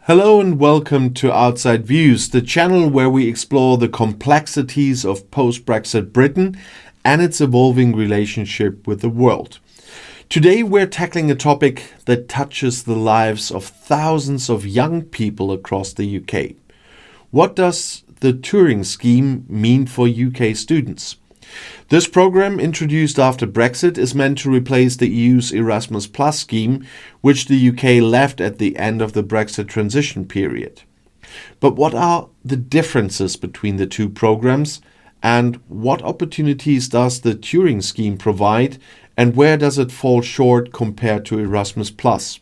Hello and welcome to Outside Views, the channel where we explore the complexities of post-Brexit Britain and its evolving relationship with the world. Today we're tackling a topic that touches the lives of thousands of young people across the UK. What does the Turing Scheme mean for UK students? This program, introduced after Brexit, is meant to replace the EU's Erasmus Plus scheme, which the UK left at the end of the Brexit transition period. But what are the differences between the two programs, and what opportunities does the Turing Scheme provide, and where does it fall short compared to Erasmus Plus?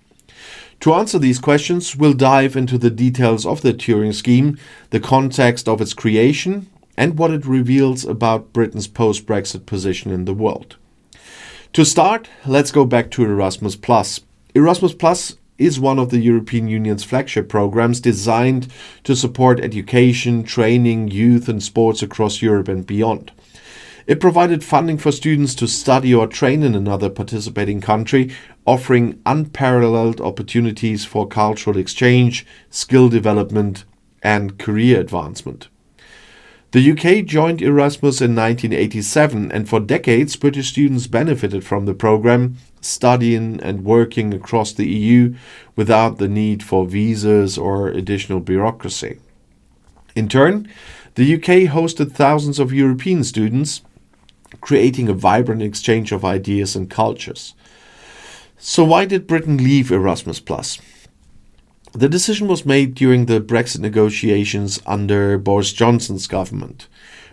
To answer these questions, we'll dive into the details of the Turing Scheme, the context of its creation, and what it reveals about Britain's post-Brexit position in the world. To start, let's go back to Erasmus Plus. Erasmus Plus is one of the European Union's flagship programs designed to support education, training, youth and sports across Europe and beyond. It provided funding for students to study or train in another participating country, offering unparalleled opportunities for cultural exchange, skill development and career advancement. The UK joined Erasmus in 1987, and for decades British students benefited from the program, studying and working across the EU without the need for visas or additional bureaucracy. In turn, the UK hosted thousands of European students, creating a vibrant exchange of ideas and cultures. So why did Britain leave Erasmus Plus? The decision was made during the Brexit negotiations under Boris Johnson's government.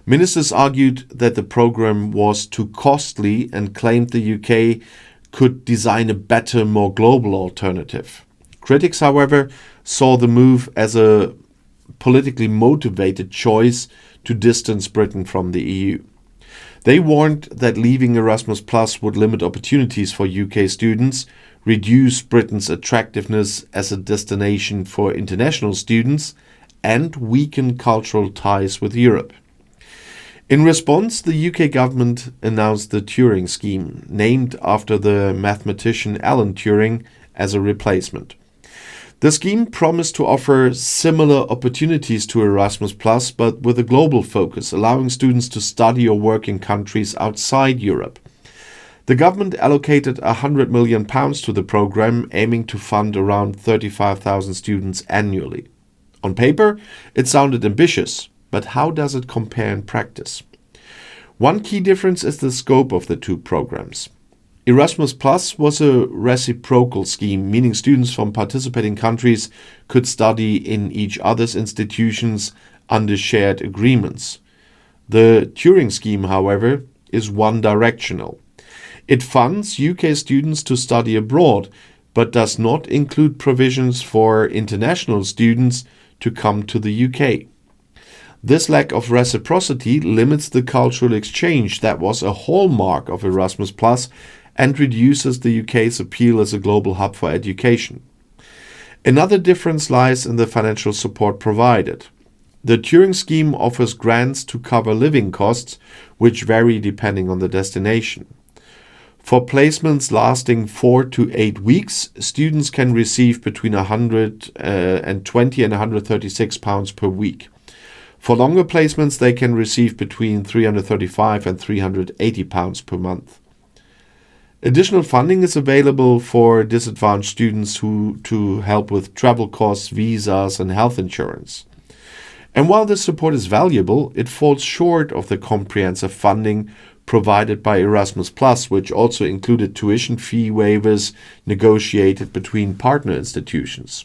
Ministers argued that the programme was too costly and claimed the UK could design a better, more global alternative. Critics, however, saw the move as a politically motivated choice to distance Britain from the EU. They warned that leaving Erasmus Plus would limit opportunities for UK students, reduce Britain's attractiveness as a destination for international students, and weaken cultural ties with Europe. In response, the UK government announced the Turing Scheme, named after the mathematician Alan Turing, as a replacement. The scheme promised to offer similar opportunities to Erasmus Plus, but with a global focus, allowing students to study or work in countries outside Europe. The government allocated £100 million to the programme, aiming to fund around 35,000 students annually. On paper, it sounded ambitious, but how does it compare in practice? One key difference is the scope of the two programs. Erasmus Plus was a reciprocal scheme, meaning students from participating countries could study in each other's institutions under shared agreements. The Turing Scheme, however, is one-directional. It funds UK students to study abroad, but does not include provisions for international students to come to the UK. This lack of reciprocity limits the cultural exchange that was a hallmark of Erasmus Plus and reduces the UK's appeal as a global hub for education. Another difference lies in the financial support provided. The Turing Scheme offers grants to cover living costs, which vary depending on the destination. For placements lasting 4 to 8 weeks, students can receive between £120 and £136 per week. For longer placements, they can receive between £335 and £380 per month. Additional funding is available for disadvantaged students to help with travel costs, visas, and health insurance. And while this support is valuable, it falls short of the comprehensive funding provided by Erasmus Plus, which also included tuition fee waivers negotiated between partner institutions.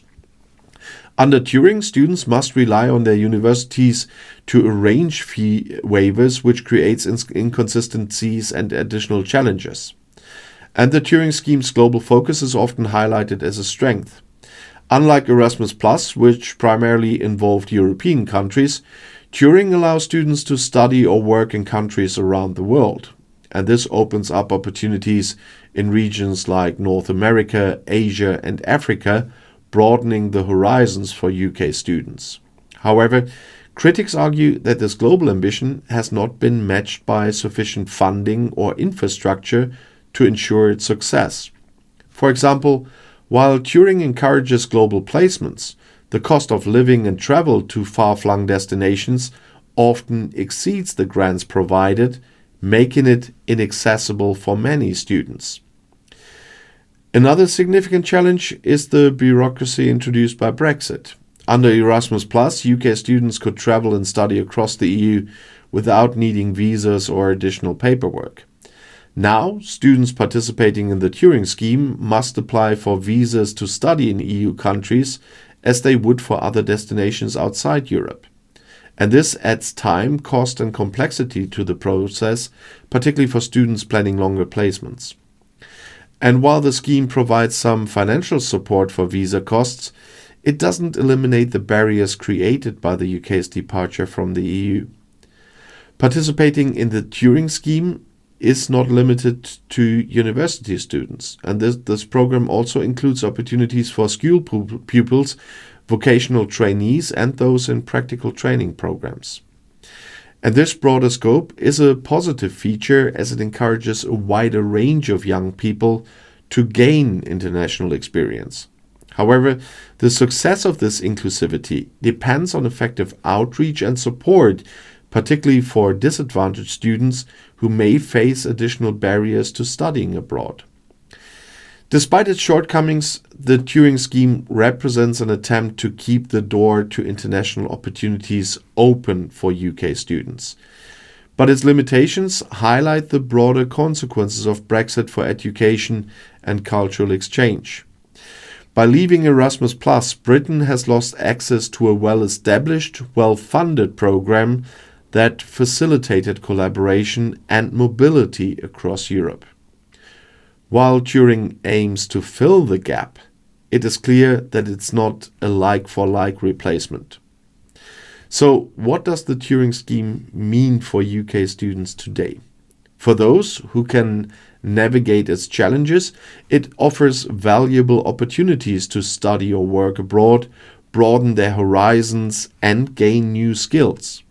Under Turing, students must rely on their universities to arrange fee waivers, which creates inconsistencies and additional challenges. And the Turing Scheme's global focus is often highlighted as a strength. Unlike Erasmus Plus, which primarily involved European countries, Turing allows students to study or work in countries around the world. And this opens up opportunities in regions like North America, Asia, and Africa, broadening the horizons for UK students. However, critics argue that this global ambition has not been matched by sufficient funding or infrastructure to ensure its success. For example, while Turing encourages global placements, The cost of living and travel to far-flung destinations often exceeds the grants provided, making it inaccessible for many students. Another significant challenge is the bureaucracy introduced by Brexit. Under Erasmus Plus, UK students could travel and study across the EU without needing visas or additional paperwork. Now, students participating in the Turing Scheme must apply for visas to study in EU countries as they would for other destinations outside Europe. And this adds time, cost and complexity to the process, particularly for students planning longer placements. And while the scheme provides some financial support for visa costs, it doesn't eliminate the barriers created by the UK's departure from the EU. Participating in the Turing Scheme is not limited to university students, and this program also includes opportunities for school pupils, vocational trainees, and those in practical training programs. And this broader scope is a positive feature as it encourages a wider range of young people to gain international experience. However, the success of this inclusivity depends on effective outreach and support, particularly for disadvantaged students who may face additional barriers to studying abroad. Despite its shortcomings, the Turing Scheme represents an attempt to keep the door to international opportunities open for UK students. But its limitations highlight the broader consequences of Brexit for education and cultural exchange. By leaving Erasmus Plus, Britain has lost access to a well-established, well-funded program that facilitated collaboration and mobility across Europe. While Turing aims to fill the gap, it is clear that it's not a like-for-like replacement. So, what does the Turing Scheme mean for UK students today? For those who can navigate its challenges, it offers valuable opportunities to study or work abroad, broaden their horizons, and gain new skills.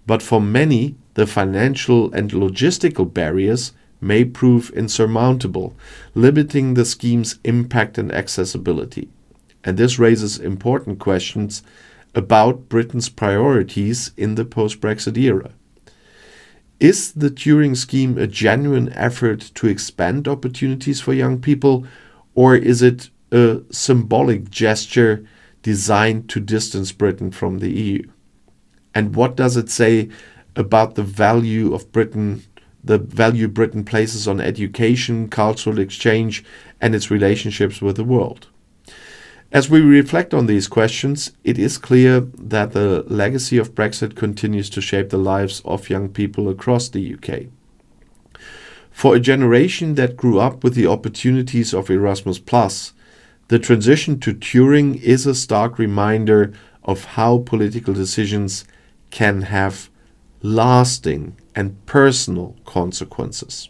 But for many, the financial and logistical barriers may prove insurmountable, limiting the scheme's impact and accessibility. And this raises important questions about Britain's priorities in the post-Brexit era. Is the Turing Scheme a genuine effort to expand opportunities for young people, or is it a symbolic gesture designed to distance Britain from the EU? And what does it say about the value Britain places on education, cultural exchange, and its relationships with the world? As we reflect on these questions, it is clear that the legacy of Brexit continues to shape the lives of young people across the UK. For a generation that grew up with the opportunities of Erasmus Plus, the transition to Turing is a stark reminder of how political decisions can have lasting and personal consequences.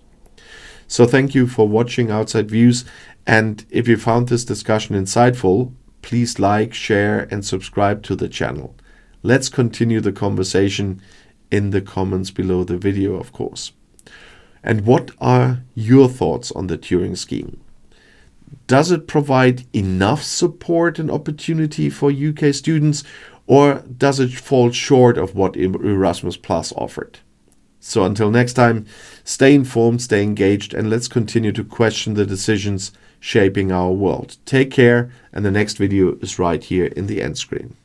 So thank you for watching Outside Views, and if you found this discussion insightful, please like, share and subscribe to the channel. Let's continue the conversation in the comments below the video, of course. And what are your thoughts on the Turing Scheme? Does it provide enough support and opportunity for UK students, or does it fall short of what Erasmus Plus offered? So until next time, stay informed, stay engaged, and let's continue to question the decisions shaping our world. Take care, and the next video is right here in the end screen.